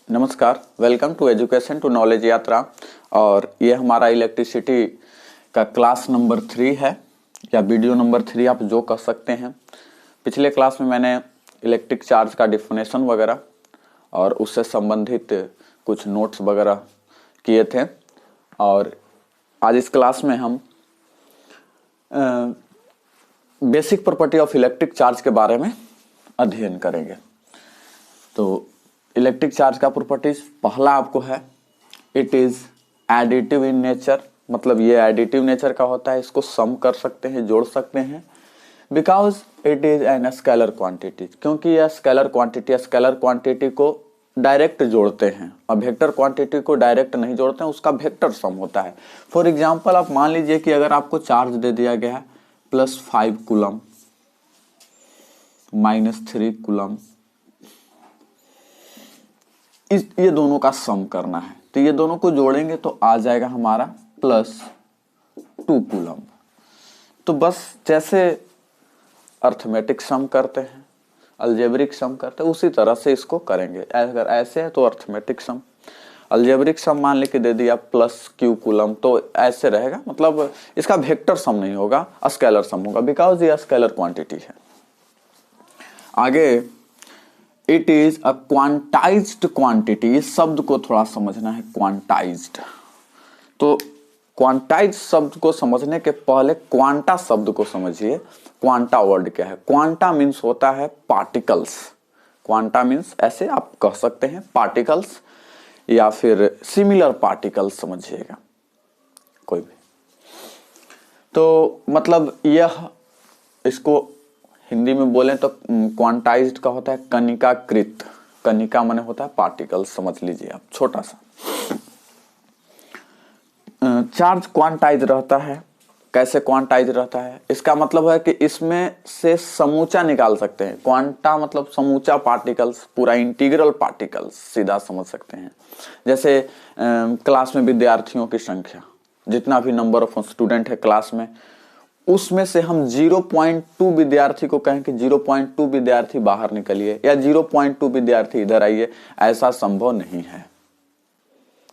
नमस्कार, welcome to education to knowledge Yatra. और ये हमारा इलेक्ट्रिसिटी का क्लास नंबर 3 है या वीडियो नंबर 3 आप जो कह सकते हैं। पिछले क्लास में मैंने इलेक्ट्रिक चार्ज का डिफिनेशन वगैरह और उससे संबंधित कुछ नोट्स वगैरह किए थे और आज इस क्लास में हम basic property of electric charge के बारे में अध्ययन करेंगे। तो इलेक्ट्रिक चार्ज का प्रॉपर्टीज पहला आपको है, it is additive in nature. मतलब ये एडिटिव नेचर का होता है, इसको सम कर सकते हैं, जोड़ सकते हैं। Because it is an scalar quantity, क्योंकि यह स्केलर क्वांटिटी को डायरेक्ट जोड़ते हैं और वेक्टर क्वांटिटी को डायरेक्ट नहीं जोड़ते हैं, उसका वेक्टर सम होता है। फॉर एग्जाम्पल आप मान लीजिए कि अगर आपको चार्ज दे दिया गया है +5 कूलम -3 कूलम, ये दोनों का सम करना है, तो ये दोनों को जोड़ेंगे तो आ जाएगा हमारा +2 कूलम। तो बस जैसे अर्थमेटिक सम करते हैं, अलजेब्रिक सम करते हैं, उसी तरह से इसको करेंगे। अगर ऐसे है तो अर्थमेटिक सम, अलजेब्रिक सम मान लेके दे दिया +q कूलम, तो ऐसे रहेगा। मतलब इसका वेक्टर सम नहीं होगा, स्केलर सम होगा, बिकॉज ये स्केलर क्वांटिटी है। आगे it is a quantized quantity. इस शब्द को थोड़ा समझना है, क्वांटाइज्ड। तो क्वांटाइज्ड शब्द को समझने के पहले क्वांटा शब्द को समझिए। क्वांटा वर्ड क्या है? क्वांटा मीन्स होता है पार्टिकल्स। क्वांटा मीन्स ऐसे आप कह सकते हैं पार्टिकल्स या फिर सिमिलर पार्टिकल्स, समझिएगा कोई भी। तो मतलब यह, इसको हिंदी में बोलें तो क्वांटाइज्ड का होता है कणिकाकृत। कणिका माने होता है पार्टिकल, समझ लीजिए आप, छोटा सा। चार्ज क्वांटाइज रहता है। कैसे क्वांटाइज रहता है? इसका मतलब है कि इसमें से समूचा निकाल सकते हैं। क्वांटा मतलब समूचा पार्टिकल्स, पूरा इंटीग्रल पार्टिकल्स, सीधा समझ सकते हैं। जैसे क्लास में विद्यार्थियों की संख्या, जितना भी नंबर ऑफ स्टूडेंट है क्लास में, उसमें से हम 0.2 विद्यार्थी को कहें कि 0.2 विद्यार्थी बाहर निकलिए या 0.2 विद्यार्थी इधर आइए, ऐसा संभव नहीं है।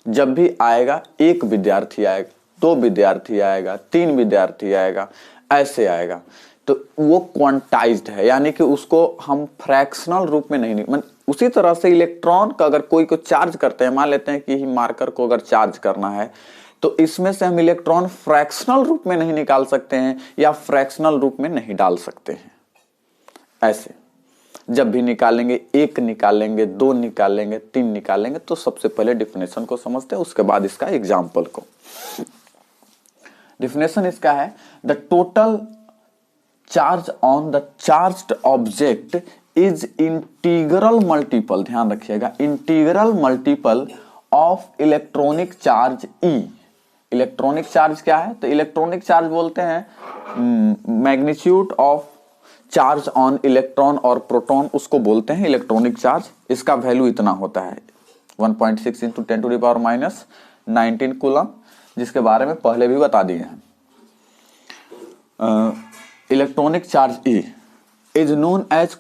जब भी आएगा, 1 विद्यार्थी आएगा, 2 विद्यार्थी आएगा, 3 विद्यार्थी आएगा, ऐसे आएगा, तो वो क्वांटाइज्ड है। यानी कि उसको हम फ्रैक्शनल रूप में नहीं, उसी तरह से इलेक्ट्रॉन का अगर कोई को चार्ज करते हैं, मान लेते हैं कि मार्कर को अगर चार्ज करना है, तो इसमें से हम इलेक्ट्रॉन फ्रैक्शनल रूप में नहीं निकाल सकते हैं या फ्रैक्शनल रूप में नहीं डाल सकते हैं। ऐसे जब भी निकालेंगे, 1 निकालेंगे, 2 निकालेंगे, 3 निकालेंगे, तो सबसे पहले डिफिनेशन को समझते हैं, उसके बाद इसका एग्जाम्पल को। डिफिनेशन इसका है, the total charge on the charged object is integral multiple, ध्यान रखिएगा, integral multiple of electronic charge E। Electronic charge क्या है? तो इलेक्ट्रॉनिक चार्ज बोलते हैं magnitude of charge on electron और प्रोटॉन, उसको बोलते हैं इलेक्ट्रॉनिक चार्ज। इसका वैल्यू इतना होता है 1.6 × 10⁻⁻19 कूलम, जिसके बारे में पहले भी बता दिए हैं। Electronic charge E is known as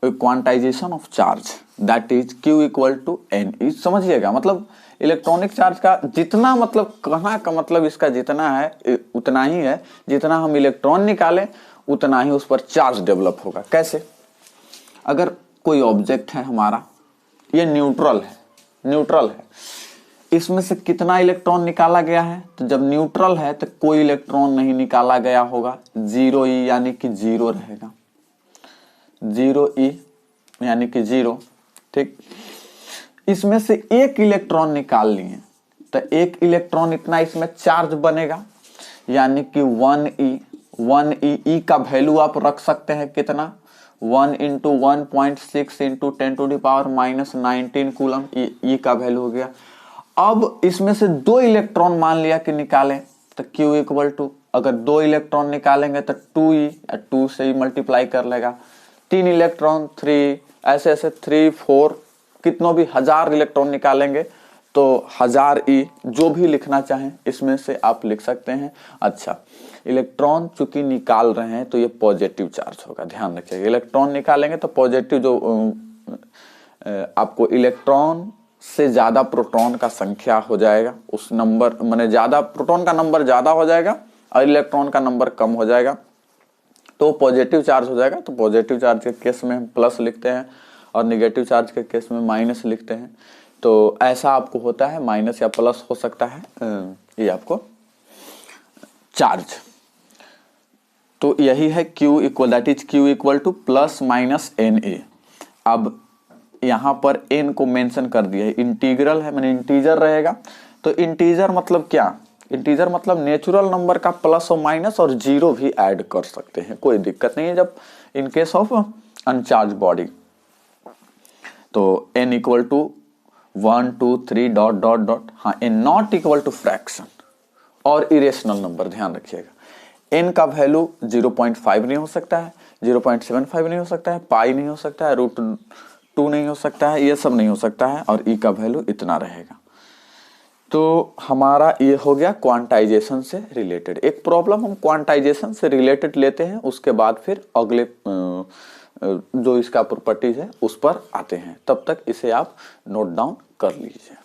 quantization of charge, that is Q = N। समझिएगा, मतलब इलेक्ट्रॉनिक चार्ज का जितना, मतलब कहना का मतलब इसका जितना है उतना ही है, जितना हम इलेक्ट्रॉन निकालें उतना ही उस पर चार्ज डेवलप होगा। कैसे? अगर कोई ऑब्जेक्ट है हमारा, ये न्यूट्रल है, इसमें से कितना इलेक्ट्रॉन निकाला गया है? तो जब न्यूट्रल है तो कोई इलेक्ट्रॉन नहीं निकाला गया होगा, 0E यानी कि 0 रहेगा, 0E यानी कि 0। ठीक, इसमें से 1 इलेक्ट्रॉन निकाल लिए तो 1 इलेक्ट्रॉन इतना इसमें चार्ज बनेगा, यानी कि 1E का वैल्यू आप रख सकते हैं कितना? 1 × 1.6 × 10⁻⁻19 कूलम, E का वैल्यू हो गया। अब इसमें से 2 इलेक्ट्रॉन मान लिया कि निकालें, तो Q = अगर 2 इलेक्ट्रॉन निकालेंगे तो 2E, 2 से ही मल्टीप्लाई कर लेगा, 3 इलेक्ट्रॉन 3, ऐसे 3, 4, कितनों भी 1000 इलेक्ट्रॉन निकालेंगे तो 1000E, जो भी लिखना चाहें इसमें से आप लिख सकते हैं। अच्छा, इलेक्ट्रॉन चूंकि निकाल रहे हैं तो ये पॉजिटिव चार्ज होगा, ध्यान रखिएगा। इलेक्ट्रॉन निकालेंगे तो पॉजिटिव जो आपको इलेक्ट्रॉन से ज़्यादा प्रोटॉन का संख्या हो जाएगा, उस नंबर माने ज़्यादा प्रोटॉन का नंबर ज़्यादा हो जाएगा और इलेक्ट्रॉन का नंबर कम हो जाएगा तो पॉजिटिव चार्ज हो जाएगा। तो पॉजिटिव चार्ज के केस में हम प्लस लिखते हैं और निगेटिव चार्ज के केस में माइनस लिखते हैं। तो ऐसा आपको होता है, माइनस या प्लस हो सकता है ये आपको चार्ज। तो यही है Q equal, that is Q equal two plus minus Na। अब यहाँ पर n को मेंशन कर दिया है, इंटीग्रल है मैंने इंटीजर रहेगा। तो इंटीजर मतलब क्या, इंटीजर मतलब नेचुरल नंबर का प्लस और माइनस और जीरो भी ऐड कर सकते हैं, कोई दिक्कत नहीं है जब in case of uncharged body. तो n equal to 1 2 3 dot dot dot, हाँ n not equal to fraction और इरेशनल नंबर, ध्यान रखिएगा। n का वैल्यू 0.5 नहीं हो सकता है, 0.75 नहीं हो सकता है, पाई नहीं हो सकता है, √2 नहीं हो सकता है, ये सब नहीं हो सकता है और e का वैल्यू इतना रहेगा। तो हमारा ये हो गया क्वांटाइजेशन से रिलेटेड। एक प्रॉब्लम हम क्वांटाइजेशन से रिलेटेड लेते हैं, उसके बाद फिर अगले जो इसका प्रॉपर्टीज है उस पर आते हैं। तब तक इसे आप नोट डाउन कर लीजिए।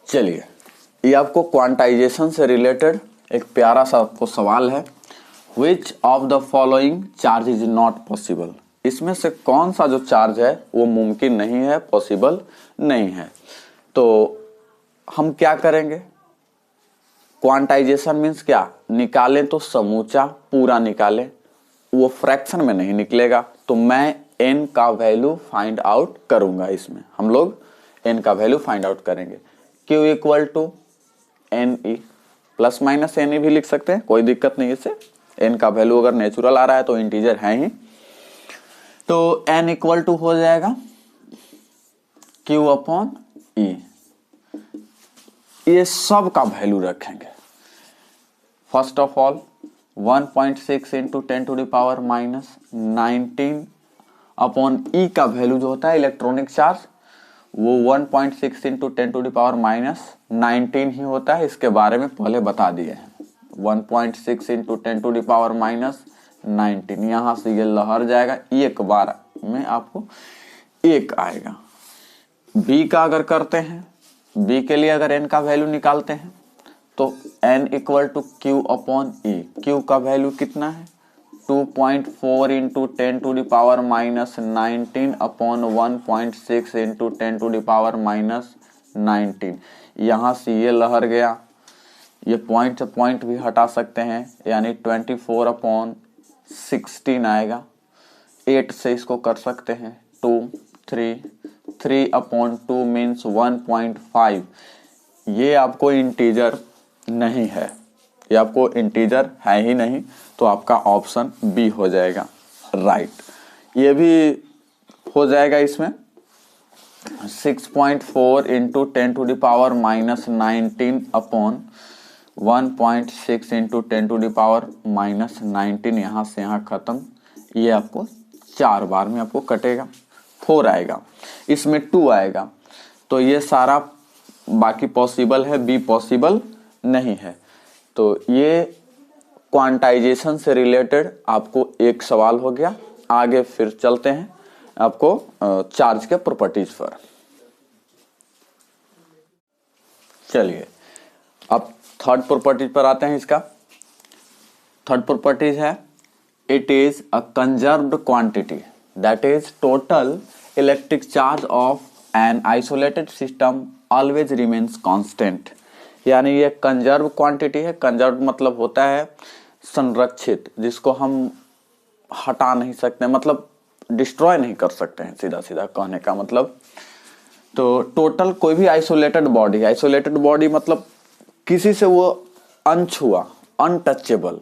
चलिए, ये आपको क्वांटाइजेशन से रिलेटेड एक प्यारा सा आपको सवाल है, which of the following charge is not possible. इसमें से कौन सा जो चार्ज है वो मुमकिन नहीं है, पॉसिबल नहीं है। तो हम क्या करेंगे, क्वांटाइजेशन मीन्स क्या, निकालें तो समूचा पूरा निकालें, वो फ्रैक्शन में नहीं निकलेगा। तो मैं n का वैल्यू फाइंड आउट करूंगा। इसमें हम लोग n का वैल्यू फाइंड आउट करेंगे। Q equal to NE, plus minus NE भी लिख सकते हैं, कोई दिक्कत नहीं। इससे n का वैल्यू अगर नेचुरल आ रहा है तो इंटीजर है ही। तो n इक्वल टू हो जाएगा Q अपॉन E। ये सब का वैल्यू रखेंगे। First of all 1.6 into 10 to the power minus 19 upon E का वैल्यू जो होता है इलेक्ट्रॉनिक चार्ज, वो 1.6 into 10 to the power minus 19 ही होता है। इसके बारे में पहले बता दिए हैं। 1.6 into 10 to the power minus 19, यहां से ये लहर जाएगा, एक बार में आपको एक आएगा। B का अगर करते हैं, B के लिए अगर n का वैल्यू निकालते हैं तो n equal to Q upon E। Q का वैल्यू कितना है, 2.4 into 10 to the power minus 19 upon 1.6 into 10 to the power minus 19। यहां से ये लहर गया, ये पॉइंट से पॉइंट भी हटा सकते हैं, यानी 24 अपॉन 16 आएगा। 8 से इसको कर सकते हैं, 2 3 अपॉन 2 मीन्स 1.5। ये आपको इंटीजर नहीं है, ये आपको इंटीजर है ही नहीं, तो आपका ऑप्शन बी हो जाएगा राइट। ये भी हो जाएगा इसमें 6.4 into 10 to the power minus 19 upon 1.6 into 10 to the power minus 19। यहाँ से यहाँ खत्म, ये आपको 4 बार में आपको कटेगा, 4 आएगा, इसमें 2 आएगा। तो ये सारा बाकी पॉसिबल है, बी पॉसिबल नहीं है। तो ये क्वांटाइजेशन से रिलेटेड आपको एक सवाल हो गया। आगे फिर चलते हैं आपको चार्ज के प्रॉपर्टीज पर। चलिए अब थर्ड प्रॉपर्टीज पर आते हैं। इसका थर्ड प्रॉपर्टीज है, it is a conserved quantity that is total electric charge of an isolated system always remains constant. यानी ये कंजर्व क्वांटिटी है। कंजर्व मतलब होता है संरक्षित, जिसको हम हटा नहीं सकते, मतलब डिस्ट्रॉय नहीं कर सकते हैं, सीधा सीधा कहने का मतलब। तो टोटल कोई भी आइसोलेटेड बॉडी, आइसोलेटेड बॉडी मतलब किसी से वो अनछुआ, अनटचेबल,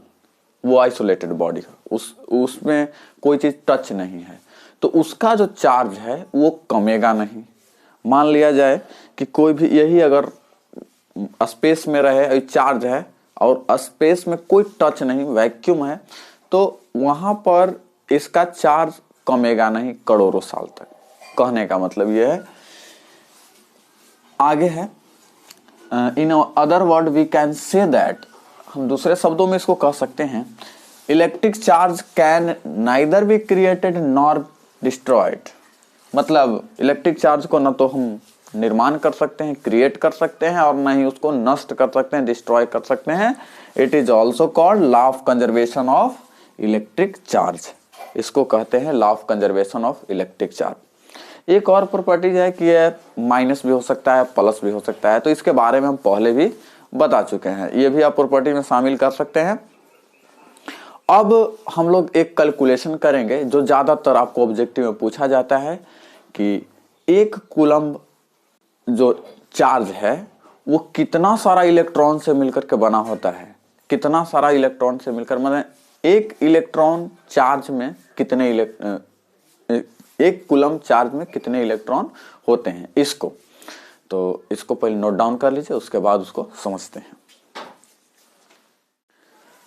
वो आइसोलेटेड बॉडी है, उसमें कोई चीज टच नहीं है, तो उसका जो चार्ज है वो कमेगा नहीं। मान लिया जाए कि कोई भी यही अगर स्पेस में रहे, चार्ज है और स्पेस में कोई टच नहीं, वैक्यूम है, तो वहां पर इसका चार्ज कमेगा नहीं करोड़ों साल तक। कहने का मतलब यह है। आगे है, in other word we can say that, हम दूसरे शब्दों में इसको कह सकते हैं electric charge can neither be created nor destroyed. मतलब इलेक्ट्रिक चार्ज को न तो हम निर्माण कर सकते हैं, क्रिएट कर सकते हैं, और न ही उसको नष्ट कर सकते हैं, डिस्ट्रॉय कर सकते हैं। It is also called law of conservation of electric charge. इसको कहते हैं law of conservation of electric charge. एक और प्रॉपर्टीज है कि यह माइनस भी हो सकता है, प्लस भी हो सकता है, तो इसके बारे में हम पहले भी बता चुके हैं, ये भी आप प्रॉपर्टी में शामिल कर सकते हैं। अब हम लोग एक कैलकुलेशन करेंगे जो ज्यादातर आपको ऑब्जेक्टिव में पूछा जाता है कि एक कूलम्ब जो चार्ज है वो कितना सारा इलेक्ट्रॉन से मिलकर के बना होता है, कितना सारा इलेक्ट्रॉन से मिलकर, मतलब एक इलेक्ट्रॉन चार्ज में कितने एक कूलम्ब चार्ज में कितने इलेक्ट्रॉन होते हैं। इसको पहले नोट डाउन कर लीजिए, उसके बाद उसको समझते हैं।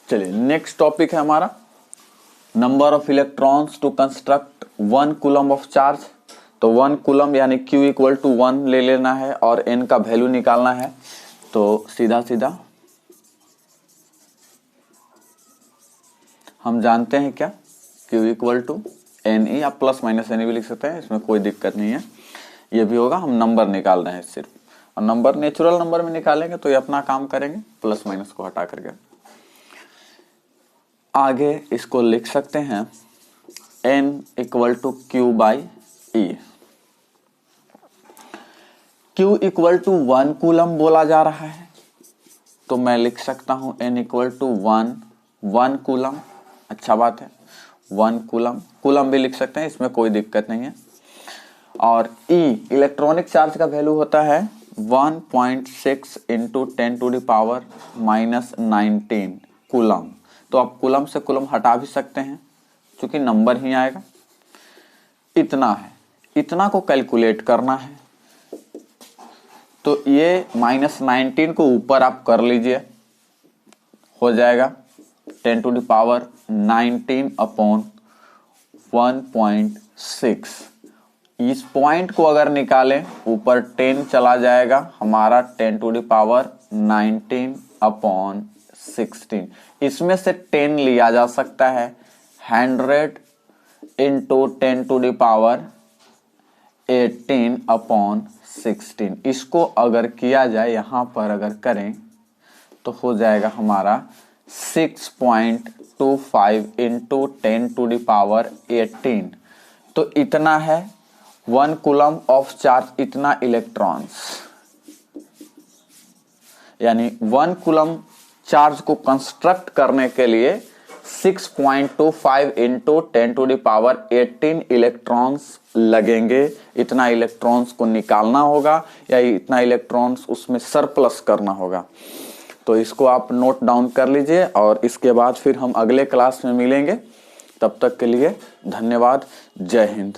चलिए नेक्स्ट टॉपिक है हमारा number of electrons to construct 1 coulomb of charge. तो 1 कूलम्ब यानी Q इक्वल टू 1 ले लेना है और N का वैल्यू निकालना है। तो सीधा सीधा हम जानते हैं क्या, Q इक्वल टू NE, आप प्लस माइनस NE भी लिख सकते हैं, इसमें कोई दिक्कत नहीं है। ये भी होगा, हम नंबर निकाल रहे हैं सिर्फ, और नंबर नेचुरल नंबर में निकालेंगे तो ये अपना काम करेंगे, प्लस माइनस को हटा करके। आगे इसको लिख सकते हैं N equal to Q by E। Q equal to 1 coulomb बोला जा रहा है, तो मैं लिख सकता हूं N इक्वल टू 1 कूलम्ब। अच्छा बात है, 1 कूलम्ब भी लिख सकते हैं, इसमें कोई दिक्कत नहीं है। और E इलेक्ट्रॉनिक चार्ज का वैल्यू होता है 1.6 into 10 to the power minus 19 coulomb. तो आप कूलम्ब से कूलम्ब हटा भी सकते हैं क्योंकि नंबर ही आएगा। इतना है, इतना को कैलकुलेट करना है, तो ये माइनस 19 को ऊपर आप कर लीजिए, हो जाएगा 10 टू द पावर 19 अपॉन 1.6। इस पॉइंट को अगर निकालें ऊपर 10 चला जाएगा, हमारा 10 टू द पावर 19 अपॉन 16। इसमें से 10 लिया जा सकता है, 100 into 10 to the power 18 upon 16। इसको अगर किया जाए, यहां पर अगर करें तो हो जाएगा हमारा 6.25 इंटू 10 टू द पावर 18। तो इतना है 1 कूलम्ब ऑफ चार्ज, इतना इलेक्ट्रॉन्स, यानी 1 कूलम्ब चार्ज को कंस्ट्रक्ट करने के लिए 6.25 into 10 to the power 18 electrons लगेंगे। इतना इलेक्ट्रॉन्स को निकालना होगा या इतना इलेक्ट्रॉन्स उसमें सरप्लस करना होगा। तो इसको आप नोट डाउन कर लीजिए, और इसके बाद फिर हम अगले क्लास में मिलेंगे। तब तक के लिए धन्यवाद। जय हिंद।